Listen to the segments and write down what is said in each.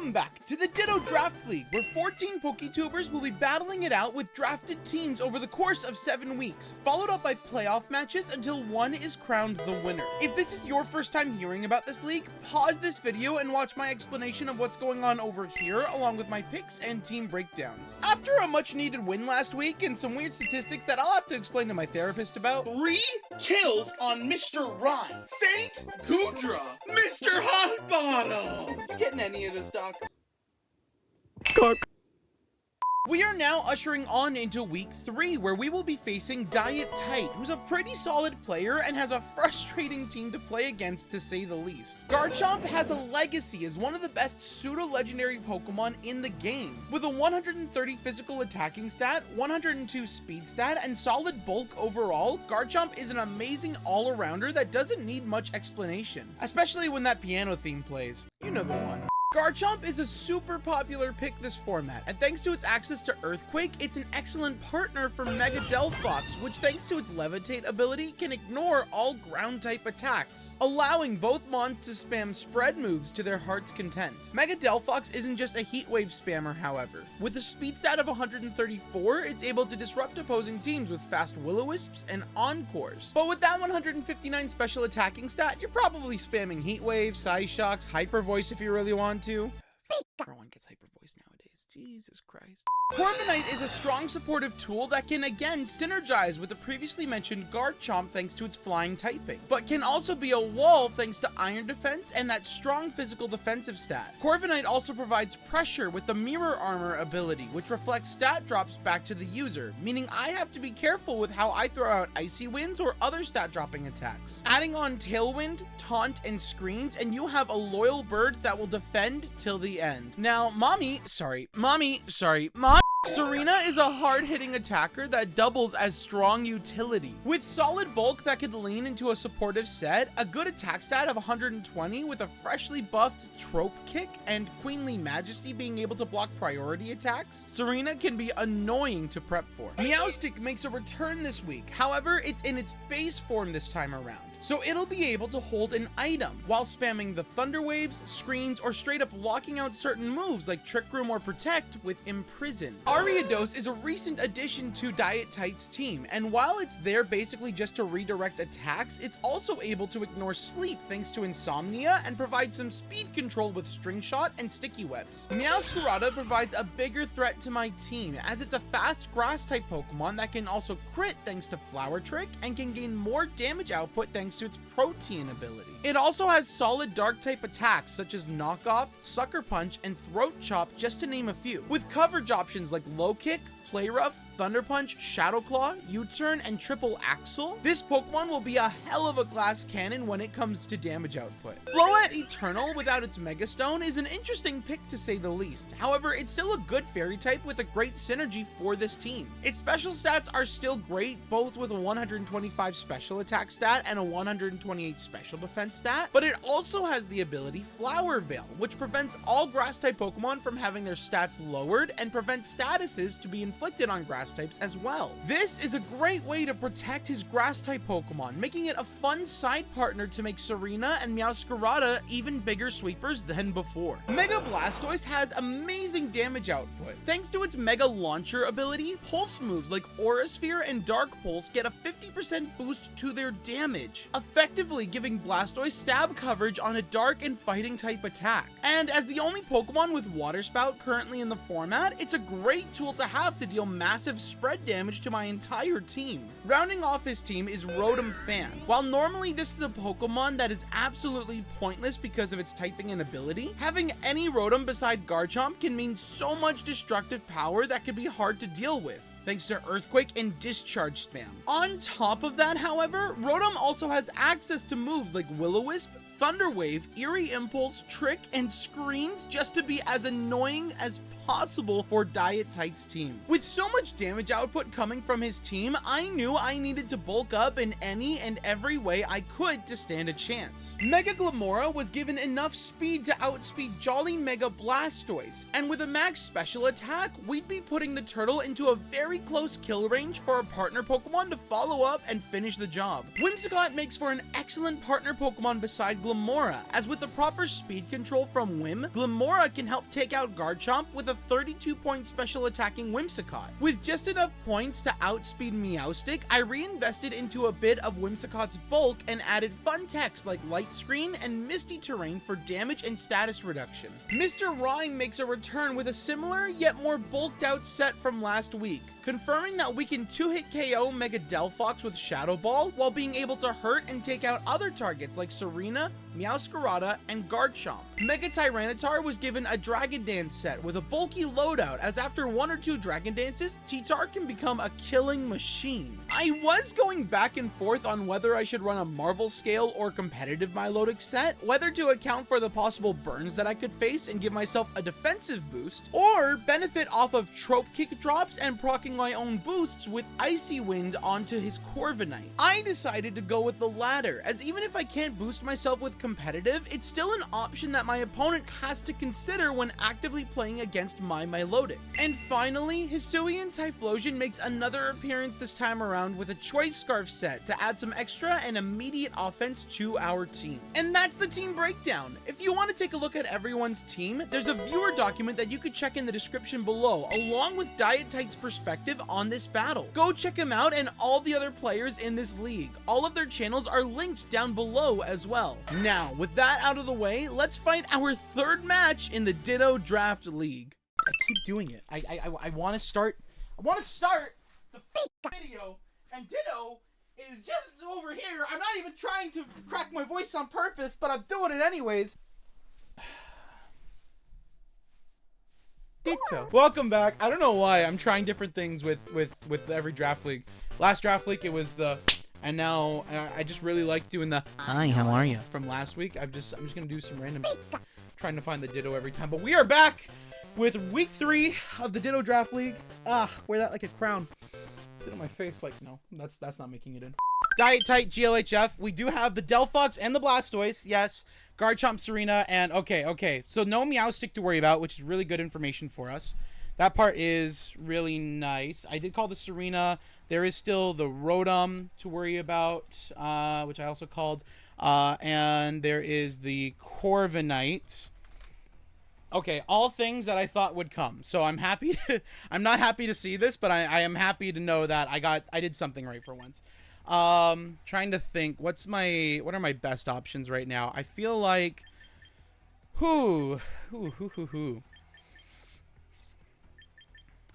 Welcome back to the Ditto Draft League, where 14 PokeTubers will be battling it out with drafted teams over the course of 7 weeks, followed up by playoff matches until one is crowned the winner. If this is your first time hearing about this league, pause this video and watch my explanation of what's going on over here, along with my picks and team breakdowns. After a much-needed win last week and some weird statistics that I'll have to explain to my therapist about, 3 kills on Mr. Rhyme, Fate, Goodra, Mr. Hot Bottom. You getting any of this, Doc? we are now ushering on into week 3, where we will be facing DyeItTight, who's a pretty solid player and has a frustrating team to play against, to say the least. Garchomp has a legacy as one of the best pseudo-legendary Pokemon in the game. With a 130 physical attacking stat, 102 speed stat, and solid bulk overall, Garchomp is an amazing all-arounder that doesn't need much explanation, especially when that piano theme plays. You know the one. Garchomp is a super popular pick this format, and thanks to its access to Earthquake, it's an excellent partner for Mega Delphox, which thanks to its Levitate ability, can ignore all ground-type attacks, allowing both mons to spam spread moves to their heart's content. Mega Delphox isn't just a Heat Wave spammer, however. With a speed stat of 134, it's able to disrupt opposing teams with fast Will-O-Wisps and Encores. But with that 159 special attacking stat, you're probably spamming Heat Wave, Psyshocks, Hyper Voice if you really want to. Everyone gets Hyper Voice nowadays. Jesus Christ. Corviknight is a strong supportive tool that can again synergize with the previously mentioned Garchomp thanks to its flying typing, but can also be a wall thanks to Iron Defense and that strong physical defensive stat. Corviknight also provides pressure with the Mirror Armor ability, which reflects stat drops back to the user, meaning I have to be careful with how I throw out Icy Winds or other stat dropping attacks. Adding on Tailwind, Taunt, and Screens, and you have a loyal bird that will defend till the end. Now, Serena is a hard-hitting attacker that doubles as strong utility. With solid bulk that could lean into a supportive set, a good attack stat of 120 with a freshly buffed Trope Kick, and Queenly Majesty being able to block priority attacks, Serena can be annoying to prep for. Meowstic makes a return this week, however, it's in its base form this time around, so it'll be able to hold an item while spamming the Thunder Waves, Screens, or straight up locking out certain moves like Trick Room or Protect with Imprison. Ariados is a recent addition to DyeItTight's team, and while it's there basically just to redirect attacks, it's also able to ignore sleep thanks to Insomnia and provide some speed control with String Shot and Sticky Webs. Meowscarada provides a bigger threat to my team, as it's a fast Grass-type Pokemon that can also crit thanks to Flower Trick and can gain more damage output thanks to its Protean ability. It also has solid Dark-type attacks such as Knock Off, Sucker Punch, and Throat Chop, just to name a few, with coverage options like Low Kick, Play Rough, Thunder Punch, Shadow Claw, U-Turn, and Triple Axle. This Pokemon will be a hell of a glass cannon when it comes to damage output. Floette Eternal without its Mega Stone is an interesting pick to say the least. However, it's still a good fairy type with a great synergy for this team. Its special stats are still great, both with a 125 special attack stat and a 128 special defense stat, but it also has the ability Flower Veil, which prevents all grass type Pokemon from having their stats lowered and prevents statuses to be inflicted on grass types as well. This is a great way to protect his grass type Pokemon, making it a fun side partner to make Serena and Meowscarada even bigger sweepers than before. Mega Blastoise has amazing damage output. Thanks to its Mega Launcher ability, pulse moves like Aura Sphere and Dark Pulse get a 50% boost to their damage, effectively giving Blastoise stab coverage on a dark and fighting type attack. And as the only Pokemon with Water Spout currently in the format, it's a great tool to have to deal massive spread damage to my entire team. Rounding off his team is Rotom Fan. While normally this is a Pokemon that is absolutely pointless because of its typing and ability, having any Rotom beside Garchomp can mean so much destructive power that can be hard to deal with, thanks to Earthquake and Discharge spam. On top of that, however, Rotom also has access to moves like Will-O-Wisp, Thunder Wave, Eerie Impulse, Trick, and Screens, just to be as annoying as possible for DyeItTight's team. With so much damage output coming from his team, I knew I needed to bulk up in any and every way I could to stand a chance. Mega Glamora was given enough speed to outspeed Jolly Mega Blastoise, and with a max special attack, we'd be putting the turtle into a very very close kill range for a partner Pokemon to follow up and finish the job. Whimsicott makes for an excellent partner Pokemon beside Glimmora, as with the proper speed control from Whim, Glimmora can help take out Garchomp with a 32-point special attacking Whimsicott. With just enough points to outspeed Meowstic, I reinvested into a bit of Whimsicott's bulk and added fun techs like Light Screen and Misty Terrain for damage and status reduction. Mr. Rhyme makes a return with a similar yet more bulked out set from last week, confirming that we can 2-hit KO Mega Delphox with Shadow Ball while being able to hurt and take out other targets like Serena, Meowscarada, and Garchomp. Mega Tyranitar was given a Dragon Dance set with a bulky loadout, as after 1 or 2 Dragon Dances, T-Tar can become a killing machine. I was going back and forth on whether I should run a Marvel Scale or competitive Milotic set, whether to account for the possible burns that I could face and give myself a defensive boost, or benefit off of Trope Kick drops and proccing my own boosts with Icy Wind onto his Corviknight. I decided to go with the latter, as even if I can't boost myself with competitive, it's still an option that my opponent has to consider when actively playing against my Milotic. And finally, Hisuian Typhlosion makes another appearance this time around with a Choice Scarf set to add some extra and immediate offense to our team. And that's the team breakdown. If you want to take a look at everyone's team, there's a viewer document that you could check in the description below, along with DyeItTight's perspective on this battle. Go check him out and all the other players in this league. All of their channels are linked down below as well. Now, with that out of the way, let's fight our third match in the Ditto Draft League. I keep doing it. I want to start the video, and Ditto is just over here. I'm not even trying to crack my voice on purpose, but I'm doing it anyways. Ditto. Welcome back. I don't know why I'm trying different things with every draft league. Last draft league it was the, and now I just really like doing the hi, how are you from last week. I'm just gonna do some random trying to find the Ditto every time. But we are back with week 3 of the Ditto Draft League. Wear that like a crown. Sit on my face like, no, that's not making it in. DyeItTight GLHF. We do have the Delphox and the Blastoise. Yes. Garchomp, Serena, and okay. So no Meowstic to worry about, which is really good information for us. That part is really nice. I did call the Serena. There is still the Rotom to worry about, which I also called. And there is the Corviknight. Okay, all things that I thought would come. So I'm happy. I'm not happy to see this, but I am happy to know that I did something right for once. Trying to think, what are my best options right now? I feel like,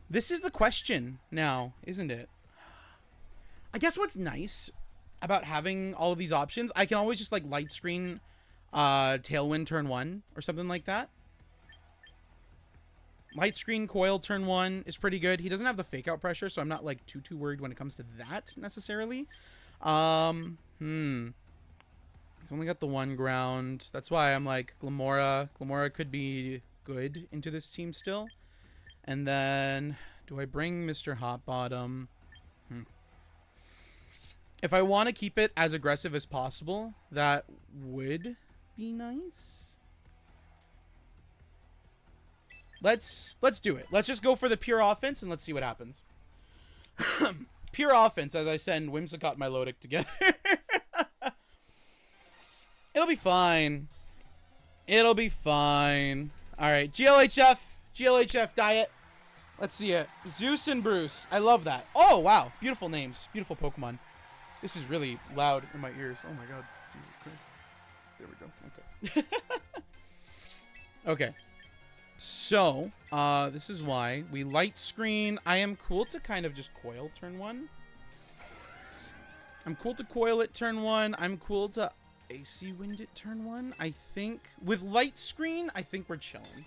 this is the question now, isn't it? I guess what's nice about having all of these options, I can always just like light screen, Tailwind turn 1 or something like that. Light Screen Coil turn 1 is pretty good. He doesn't have the fake out pressure, so I'm not like too worried when it comes to that necessarily. He's only got the 1 ground. That's why I'm like Glimmora. Glimmora could be good into this team still. And then do I bring Mr. Hotbottom? If I want to keep it as aggressive as possible, that would be nice. Let's do it. Let's just go for the pure offense and let's see what happens. Pure offense as I send Whimsicott and Milotic together. It'll be fine. It'll be fine. All right, GLHF diet. Let's see it. Zeus and Bruce. I love that. Oh, wow. Beautiful names. Beautiful Pokemon. This is really loud in my ears. Oh my god. Jesus Christ. There we go. Okay. Okay. So, this is why we light screen. I am cool to kind of just coil turn 1. I'm cool to coil it turn 1. I'm cool to AC wind it turn 1. I think with light screen, I think we're chilling.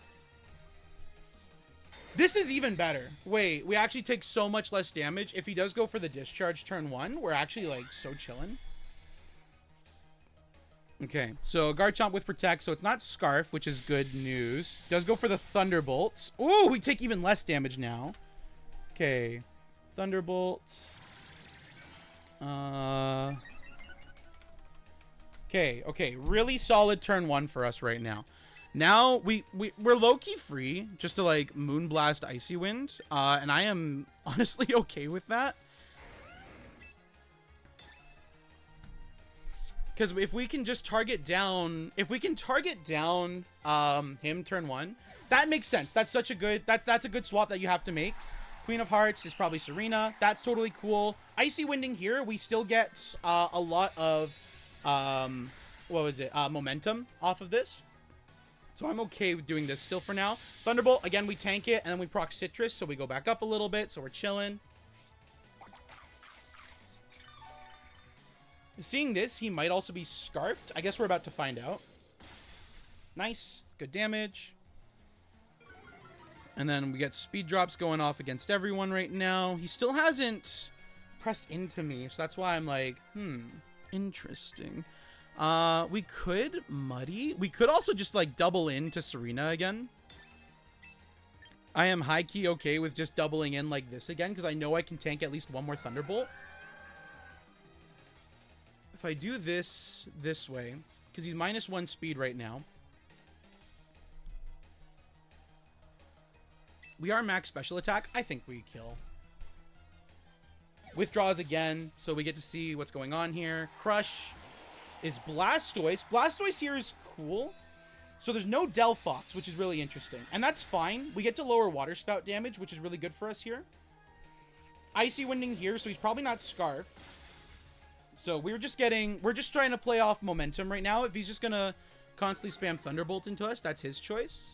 This is even better. Wait, we actually take so much less damage. If he does go for the discharge turn 1, we're actually like so chilling. Okay, so Garchomp with Protect, so it's not Scarf, which is good news. Does go for the Thunderbolt. Ooh, we take even less damage now. Okay, Thunderbolt. Okay, really solid turn 1 for us right now. Now we're low-key free just to like Moonblast Icy Wind, and I am honestly okay with that. Because if we can just target down, him turn 1, that makes sense. That's such a good, that's a good swap that you have to make. Queen of Hearts is probably Serena. That's totally cool. Icy Winding here, we still get a lot of, momentum off of this. So I'm okay with doing this still for now. Thunderbolt, again, we tank it, and then we proc Citrus, so we go back up a little bit, so we're chilling. Seeing this, he might also be Scarfed. I guess we're about to find out. Nice. Good damage. And then we get speed drops going off against everyone right now. He still hasn't pressed into me, so that's why I'm like, interesting. We could Muddy. We could also just, like, double into Serena again. I am high-key okay with just doubling in like this again, because I know I can tank at least one more Thunderbolt. If I do this way, because he's -1 speed right now. We are max special attack. I think we kill. Withdraws again, so we get to see what's going on here. Crush is Blastoise. Blastoise here is cool. So there's no Delphox, which is really interesting. And that's fine. We get to lower Water Spout damage, which is really good for us here. Icy Winding here, so he's probably not Scarf. So we're just trying to play off momentum right now. If he's just gonna constantly spam Thunderbolt into us, that's his choice.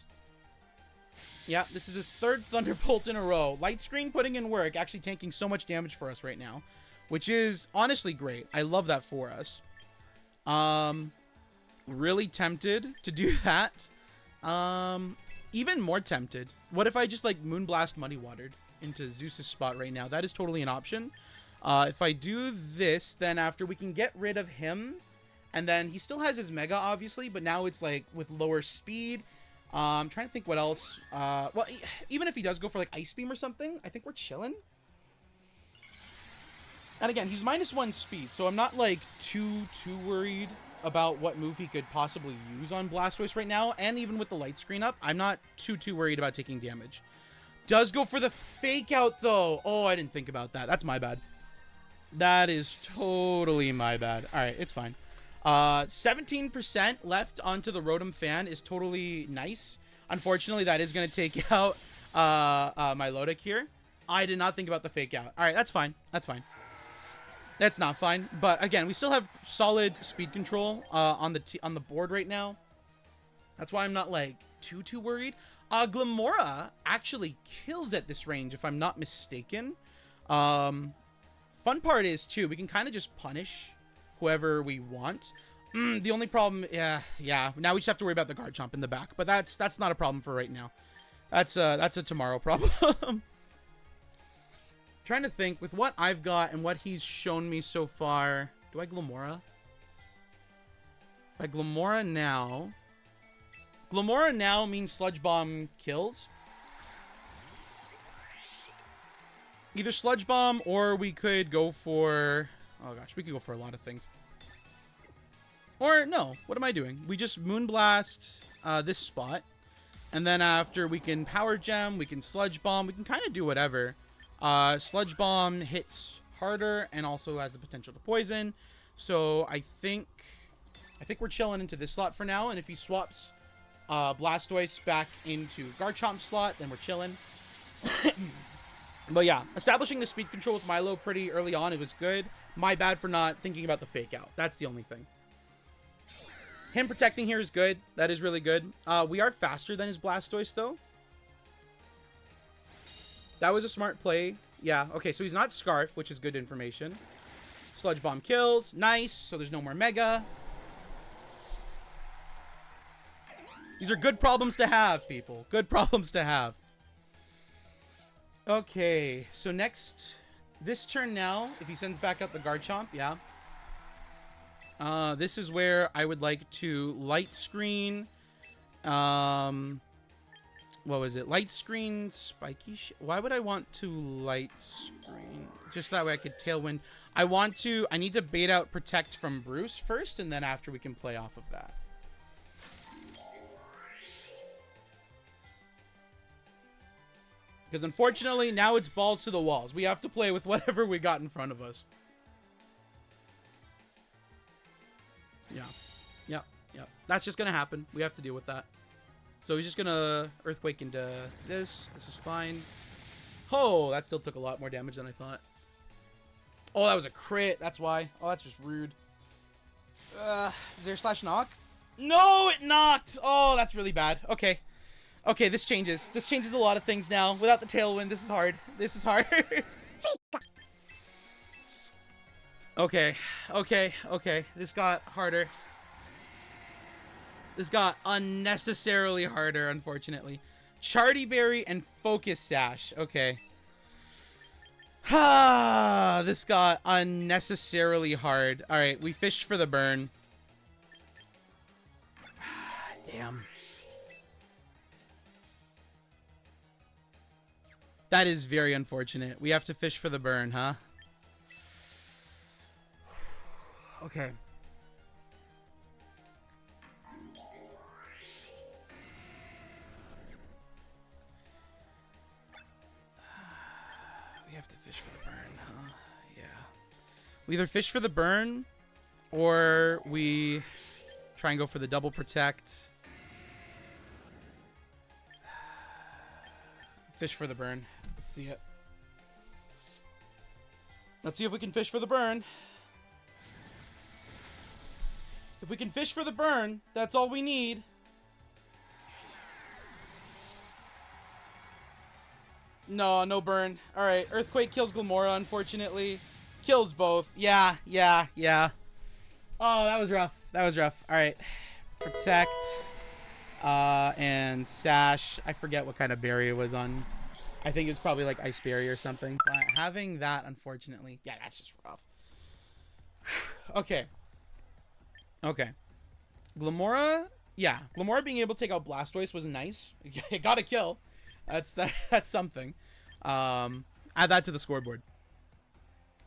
Yeah, this is his 3rd Thunderbolt in a row. Light Screen putting in work, actually tanking so much damage for us right now, which is honestly great. I love that for us. Really tempted to do that. Even more tempted. What if I just like Moonblast Muddy Watered into Zeus's spot right now? That is totally an option. If I do this, then after we can get rid of him, and then he still has his Mega, obviously, but now it's like with lower speed. I'm trying to think what else. Well, even if he does go for like Ice Beam or something, I think we're chilling. And again, he's -1 speed, so I'm not like too worried about what move he could possibly use on Blastoise right now. And even with the light screen up, I'm not too worried about taking damage. Does go for the Fake Out though. Oh, I didn't think about that. That's my bad. That is totally my bad. All right, it's fine. 17% left onto the Rotom Fan is totally nice. Unfortunately, that is going to take out my Lodic here. I did not think about the Fake Out. All right, that's fine. That's fine. That's not fine. But again, we still have solid speed control on the board right now. That's why I'm not like too worried. Glamora actually kills at this range, if I'm not mistaken. Fun part is, too, we can kind of just punish whoever we want. The only problem, yeah. Now we just have to worry about the Garchomp in the back, but that's not a problem for right now. That's a tomorrow problem. Trying to think with what I've got and what he's shown me so far. Do I Glamora? If I Glamora now means Sludge Bomb kills. Either Sludge Bomb or we could go for... Oh gosh, we could go for a lot of things. Or no, what am I doing? We just Moonblast this spot. And then after we can Power Gem, we can Sludge Bomb. We can kind of do whatever. Sludge Bomb hits harder and also has the potential to poison. So I think we're chilling into this slot for now. And if he swaps Blastoise back into Garchomp slot, then we're chilling. But yeah, establishing the speed control with Milo pretty early on, it was good. My bad for not thinking about the Fake Out. That's the only thing. Him protecting here is good. That is really good. We are faster than his Blastoise, though. That was a smart play. Yeah, okay, so he's not Scarf, which is good information. Sludge Bomb kills. Nice. So there's no more Mega. These are good problems to have, people. Good problems to have. Okay, so next, this turn now, if he sends back up the Garchomp, yeah. This is where I would like to Light Screen. What was it? Light Screen, Spiky. Why would I want to Light Screen? Just that way I could Tailwind. I need to bait out Protect from Bruce first, and then after we can play off of that. Because unfortunately, now it's balls to the walls. We have to play with whatever we got in front of us. Yeah. Yep. Yep. That's just going to happen. We have to deal with that. So he's just going to Earthquake into this. This is fine. Oh, that still took a lot more damage than I thought. Oh, that was a crit. That's why. Oh, that's just rude. Is there slash knock? No, it knocked. Oh, that's really bad. Okay. Okay, this changes. This changes a lot of things now. Without the tailwind, this is hard. This is hard. Okay. Okay. Okay. This got harder. This got unnecessarily harder, unfortunately. Chardy Berry and Focus Sash. Okay. This got unnecessarily hard. Alright, we fished for the burn. Damn. That is very unfortunate. We have to fish for the burn, huh? Okay. We have to fish for the burn, huh? Yeah. We either fish for the burn or we try and go for the double protect. Fish for the burn. Let's see it. Let's see if we can fish for the burn. If we can fish for the burn, that's all we need. No, no burn. Alright, Earthquake kills Glimmora, unfortunately. Kills both. Yeah, yeah, yeah. Oh, that was rough. That was rough. Alright. Protect. And Sash. I forget what kind of berry it was on. I think it was probably like Ice Berry or something. But having that, unfortunately. Yeah, that's just rough. Okay. Okay. Glimmora. Yeah. Glimmora being able to take out Blastoise was nice. It got a kill. That's something. Add that to the scoreboard.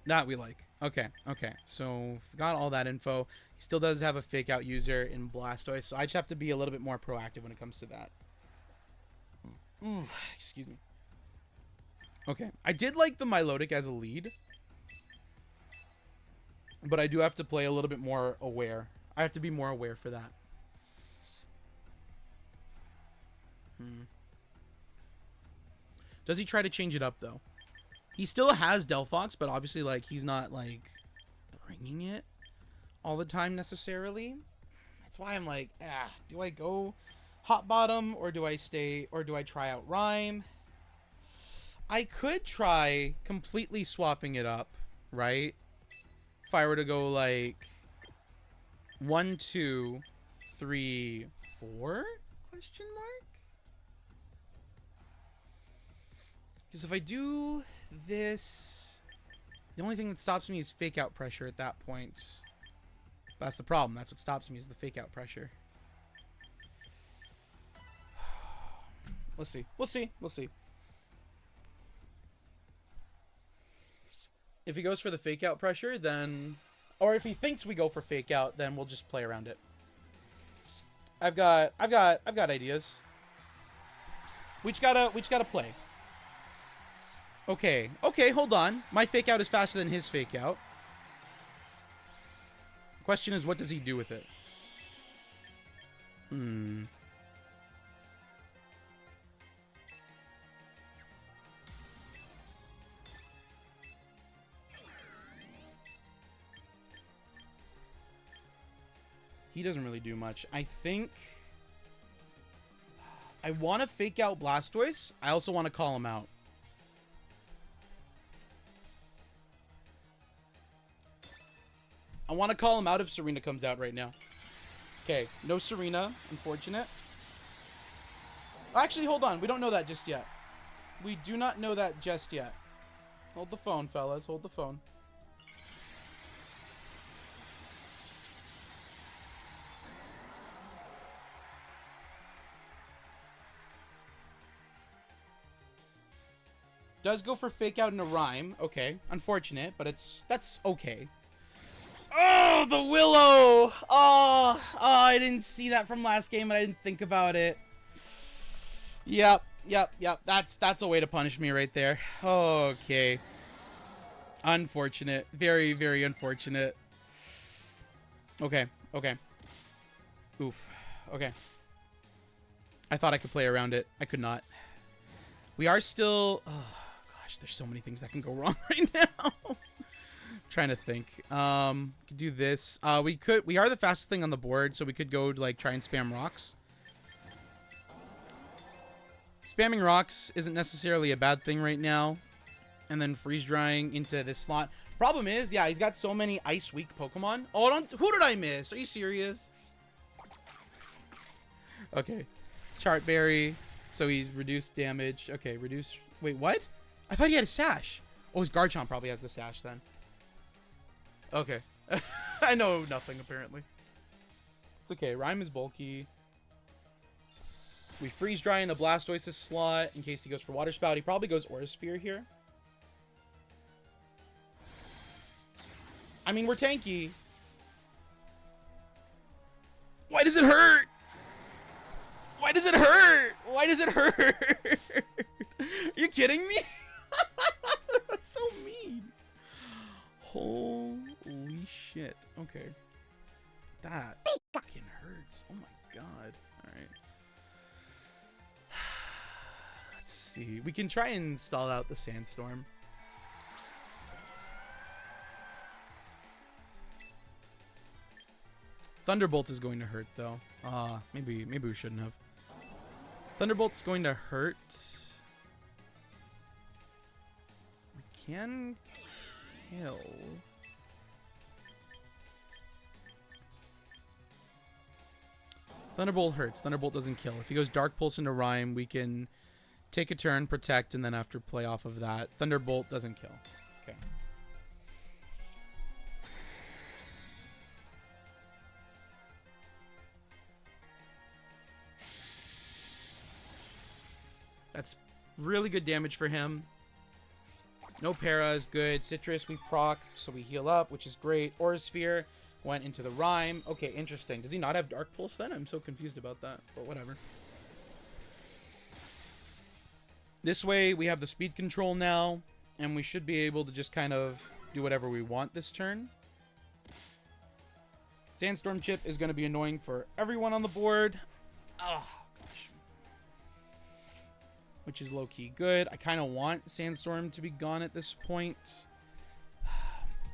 That we like. Okay. Okay. So got all that info. He still does have a fake out user in Blastoise, so I just have to be a little bit more proactive when it comes to that. Excuse me. Okay. I did like the Milotic as a lead, but I do have to play a little bit more aware. I have to be more aware for that. Does he try to change it up, though? He still has Delphox, but obviously, like, he's not, like, bringing it all the time necessarily. That's why I'm like, do I go Hot Bottom, or do I stay, or do I try out Rhyme? I could try completely swapping it up, right? If I were to go, like, 1, 2, 3, 4? Question mark? Because if I do this, the only thing that stops me is fake out pressure at that point. That's the problem. That's what stops me is the fake out pressure. Let's see. We'll see. We'll see. If he goes for the fake out pressure, then, or if he thinks we go for fake out, then we'll just play around it. I've got ideas. We just gotta play. Okay, hold on. My fake out is faster than his fake out. Question is, what does he do with it? He doesn't really do much. I think I want to fake out Blastoise. I also want to call him out. I want to call him out if Serena comes out right now. Okay, no Serena, unfortunate. Actually, hold on. We don't know that just yet. We do not know that just yet. Hold the phone, fellas. Hold the phone. Does go for fake out in a Rhyme. Okay, unfortunate, but that's okay. Oh, the Willow! Oh, I didn't see that from last game, and I didn't think about it. Yep. Yep. That's a way to punish me right there. Okay. Unfortunate. Very, very unfortunate. Okay. Oof. Okay. I thought I could play around it. I could not. We are still... Oh, gosh. There's so many things that can go wrong right now. Trying to think. Could do this. We are the fastest thing on the board, so we could go, like, try and spam rocks. Spamming rocks isn't necessarily a bad thing right now. And then freeze drying into this slot. Problem is, yeah, he's got so many ice weak Pokemon. Oh, who did I miss? Are you serious? Okay. Chartberry. So he's reduced damage. Okay, reduce. Wait, what? I thought he had a sash. Oh, his Garchomp probably has the sash then. Okay. I know nothing apparently. It's okay. Rhyme is bulky. We freeze dry in a Blastoise's slot in case he goes for Water Spout. He probably goes Aura Sphere here. I mean, we're tanky. Why does it hurt? Why does it hurt? Why does it hurt? Are you kidding me? That's so mean. Holy shit. Okay. That fucking hurts. Oh my god. Alright. Let's see. We can try and stall out the Sandstorm. Thunderbolt is going to hurt though. Maybe we shouldn't have. Thunderbolt's going to hurt. We can kill. Thunderbolt hurts. Thunderbolt doesn't kill. If he goes Dark Pulse into Rhyme, we can take a turn, protect, and then after play off of that. Thunderbolt doesn't kill. Okay. That's really good damage for him. No para is good. Citrus, we proc, so we heal up, which is great. Aura Sphere went into the Rhyme. Okay, interesting. Does he not have Dark Pulse then? I'm so confused about that, but whatever. This way, we have the speed control now, and we should be able to just kind of do whatever we want this turn. Sandstorm Chip is going to be annoying for everyone on the board. Oh, gosh. Which is low-key good. I kind of want Sandstorm to be gone at this point.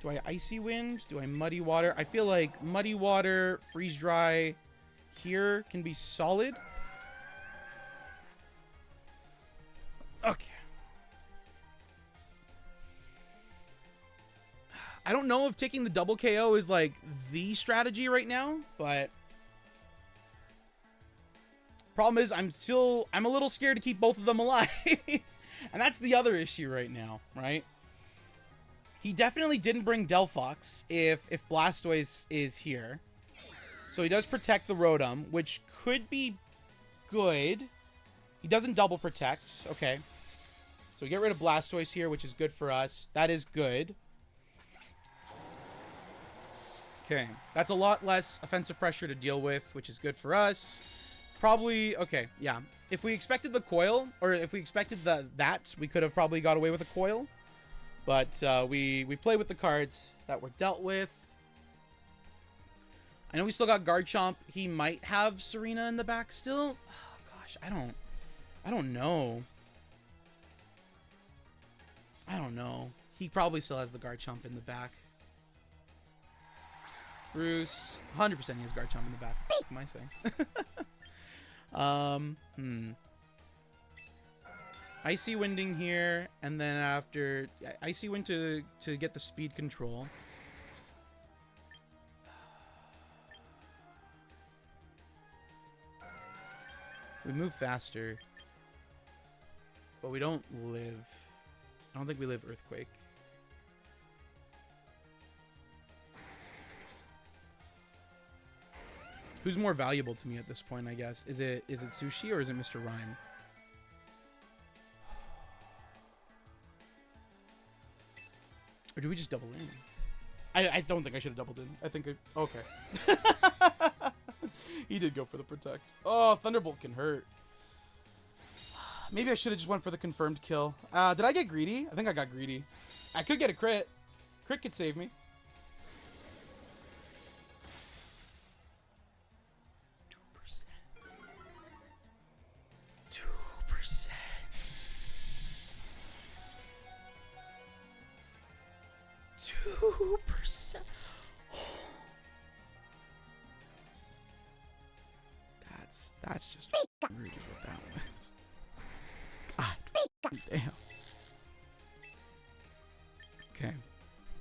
Do I Icy Wind? Do I Muddy Water? I feel like Muddy Water, Freeze Dry here can be solid. Okay. I don't know if taking the double KO is like the strategy right now, but problem is I'm a little scared to keep both of them alive. And that's the other issue right now, right? He definitely didn't bring Delphox if Blastoise is here. So he does protect the Rotom, which could be good. He doesn't double protect. Okay. So we get rid of Blastoise here, which is good for us. That is good. Okay. That's a lot less offensive pressure to deal with, which is good for us. Probably, okay, yeah. If we expected the coil, or if we expected that, we could have probably got away with a coil. But we play with the cards that were dealt with. I know we still got Garchomp. He might have Serena in the back still. Oh, gosh, I don't know. I don't know. He probably still has the Garchomp in the back. Bruce, 100% he has Garchomp in the back. What am I saying? Icy Winding here, and then after Icy Wind to get the speed control. We move faster, but we don't live. I don't think we live Earthquake. Who's more valuable to me at this point, I guess? Is it Sushi or is it Mr. Rhyme? Or do we just double in? I don't think I should have doubled in. I think okay. He did go for the protect. Oh, Thunderbolt can hurt. Maybe I should have just went for the confirmed kill. Did I get greedy? I think I got greedy. I could get a crit. Crit could save me. 2%. 2%. That's just rude is what that was. God damn. Okay.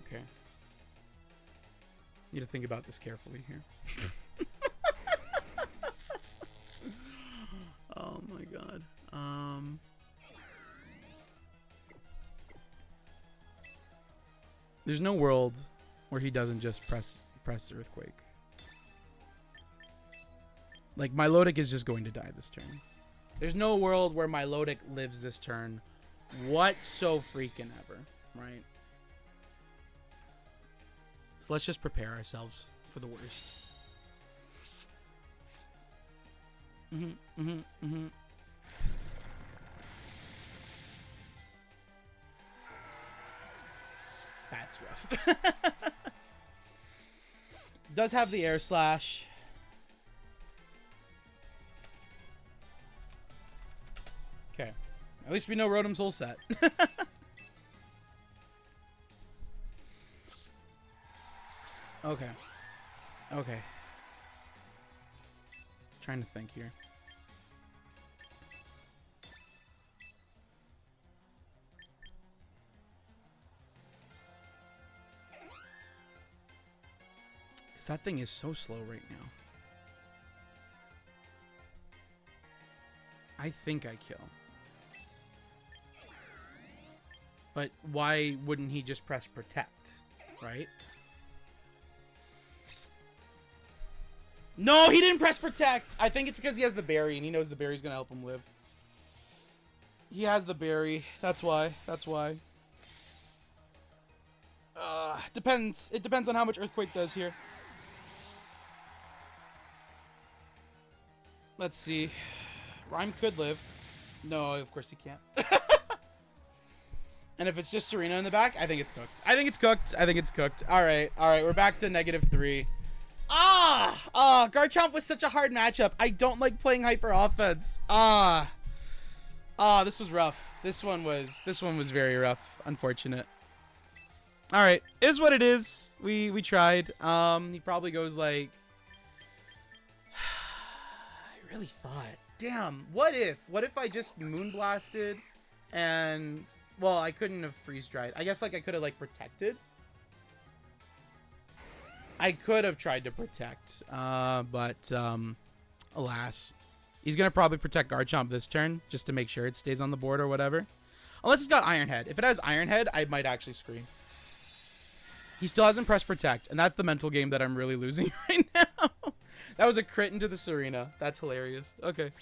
Okay. Need to think about this carefully here. Oh my god. There's no world where he doesn't just press Earthquake. Like, Milotic is just going to die this turn. There's no world where Milotic lives this turn whatso-freaking-ever, right? So let's just prepare ourselves for the worst. That's rough. Does have the air slash. Okay. At least we know Rotom's whole set. Okay. Okay. Trying to think here. Because that thing is so slow right now. I think I kill. But why wouldn't he just press protect, right? No, he didn't press protect. I think it's because he has the berry and he knows the berry's gonna help him live. He has the berry. That's why. That's why. Depends. It depends on how much Earthquake does here. Let's see. Rhyme could live. No, of course he can't. And if it's just Serena in the back, I think it's cooked. I think it's cooked. I think it's cooked. All right. All right. We're back to -3. Garchomp was such a hard matchup. I don't like playing hyper offense. This was rough. This one was very rough. Unfortunate. All right. Is what it is. We tried. He probably goes like, I really thought, damn, what if I just Moonblasted and, well, I couldn't have freeze dried. I guess like I could have like protected. I could have tried to protect, but alas. He's going to probably protect Garchomp this turn just to make sure it stays on the board or whatever. Unless it's got Iron Head. If it has Iron Head, I might actually scream. He still hasn't pressed protect, and that's the mental game that I'm really losing right now. That was a crit into the Serena. That's hilarious. Okay.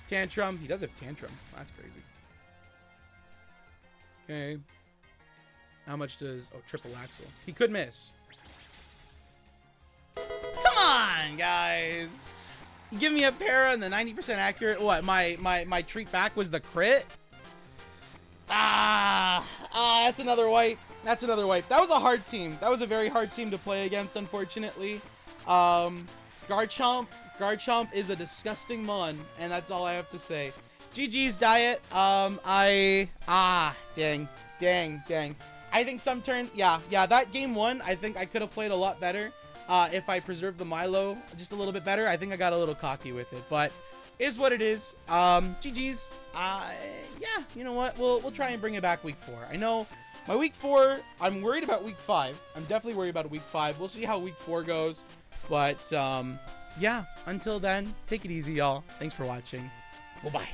Tantrum. He does have Tantrum. That's crazy. Okay. How much does... Oh, triple Axel. He could miss. Come on, guys. You give me a para and the 90% accurate. What? My treat back was the crit? That's another wipe. That's another wipe. That was a hard team. That was a very hard team to play against, unfortunately. Garchomp is a disgusting mon, and that's all I have to say. GG's Diet. Dang. I think some turn, yeah, that game 1, I think I could have played a lot better if I preserved the Milo just a little bit better. I think I got a little cocky with it, but is what it is. GG's. Yeah, you know what? We'll try and bring it back week 4. I know my week 4, I'm worried about week 5. I'm definitely worried about week 5. We'll see how week 4 goes, but yeah, until then, take it easy, y'all. Thanks for watching. Bye-bye.